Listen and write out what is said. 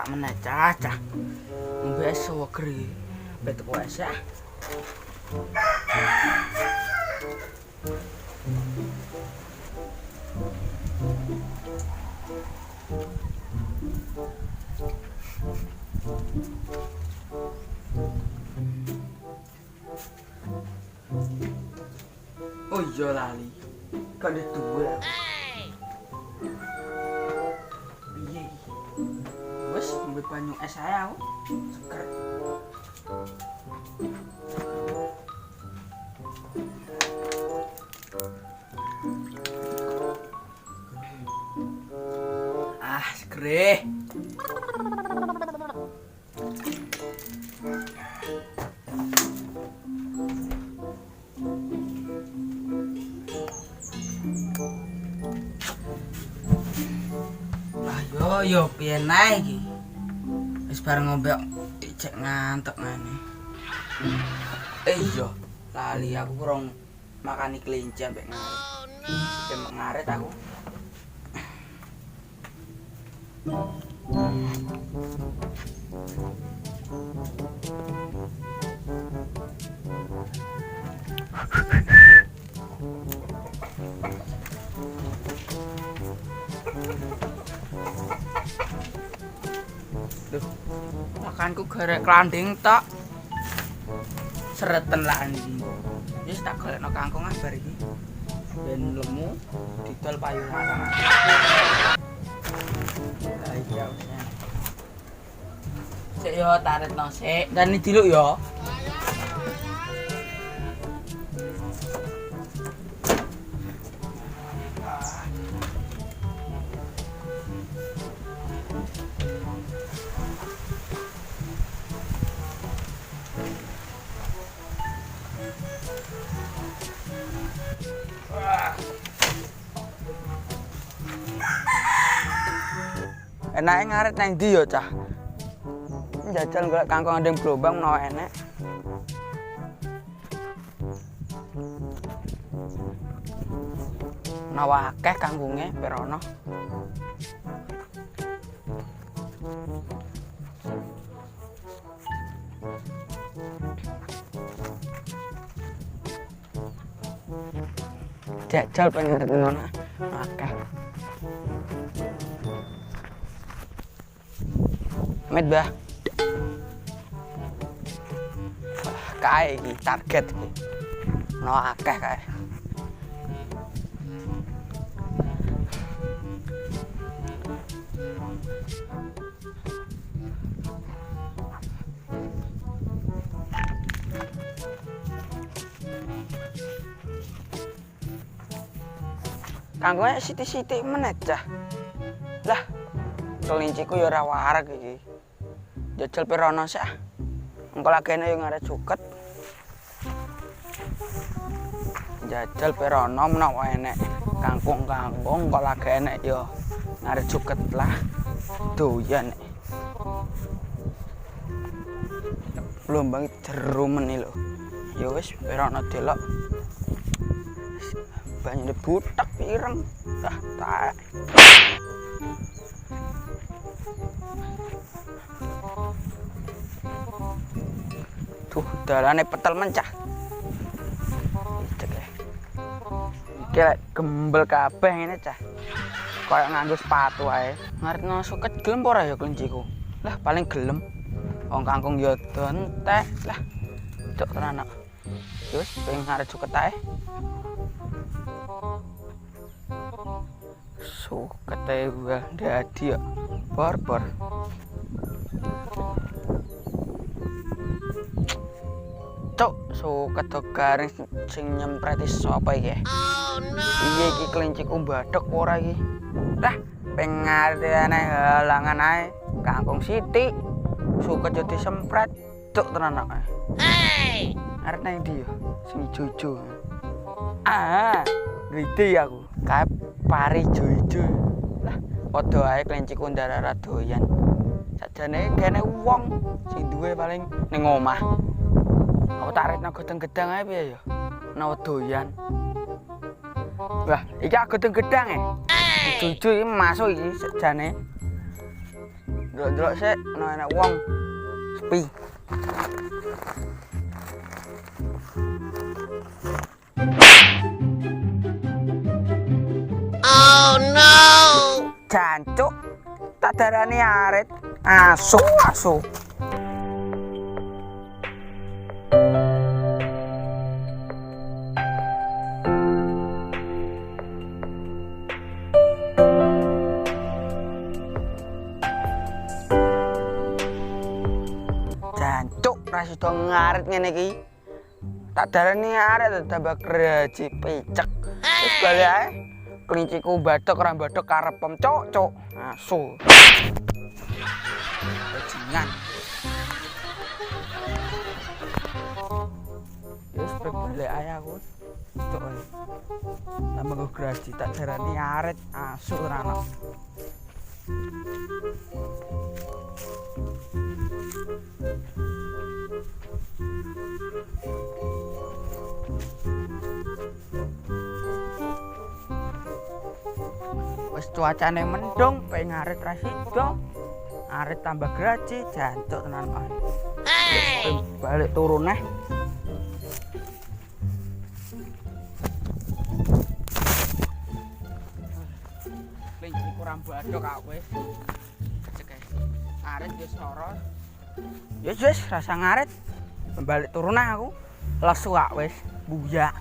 meneh cacah. Mbes wegri. Bet kuwes ya. Oh iya lali. Kok ada dua. Piye iki? Wes ngombe banyu es ae aku. Seger. Ah, seger. Yo piye nae iki? Wis bareng ngombe cek ngantuk ngene. Iya, lali aku kurang makani kelinci ambek ngarit. Ambek ngarit aku. Duh, makanku garek klanding tok. Sereten lah iki. Wis tak golekno kangkung bar iki. Ben lemu didol payu larang. Lah iya wis. Sik yo taritno sik, dan diluk yo. Enake ngarit nang ndi yo, Cah? Njajal golek kangkung ndeng Blombang menawa enek. Menawa akeh kangkunge perono. Jajal pengen ngono akeh. Met bah. Kae iki target iki. No akeh kae. Kanggoe sithik-sithik meneh, Cah. Lah, kelinciku ya ora warak iki. Jajal perono sih. Engko lagene yo ngaret suket. Jajal perono menawa enek kangkung-kangkung engko lagi enek yo ngaret suket lah. Doyan. Blombang jeru meni lho. Ya wis perono delok. Banyune butek ireng. Dah tak. Tuh, dalane petel mencah. Iki lek gembel kabeh ngene, Cah. Kayak nganggo sepatu ae. Ngaretno suket gelem ora ya kelinciku? Lah paling gelem. Wong kangkung ya dontek. Lah. Cuk tenan. Wis pengen ngaret suket ae. Suket ae gua dadi ya. Bor. Cuk, suket garing sing nyempreti sapa iki? Oh no. Piye iki kelinciku bathek ora iki? Lah, pengartine halangan ae. Kangkung sithik. Suket yo disempret. Cuk tenan kok. Hey, arep nang ndi yo? Sing ijo-ijo. Ah, ngide aku. Kae pari ijo-ijo. Lah, padha ae kelinciku ndarara doyan. Sajane kene wong sing duwe paling ning omah. Aku taritno gedang-gedang ae piye ya? Menawa doyan. Wah, iki gedang-gedang e. Ijo-ijo iki masuk iki sajane. Delok-delok sik ana enek wong. Sepi. Oh no. Jancuk. Tak darani arit. Asu. Jancuk ra sida ngarit ngene iki. Tak darani arit tambah graji pecek. Wis bali ae. Klinciku bathok ora bathok karepem cuk. Asu. Bajingan. Wis bali ae aku. Cuk. Tambah graji tak darani arit asu ora ana. Wis cuacane mendung, pengen ngarit ra sida. Arit tambah graji, jancuk tenan ae. Wis balik turun neh. Klincik kurang badhok kak wis. Cek ae. Arit wis lara. Wis rasa ngarit. Balik turun neh aku. Lesu kak wis, buyak.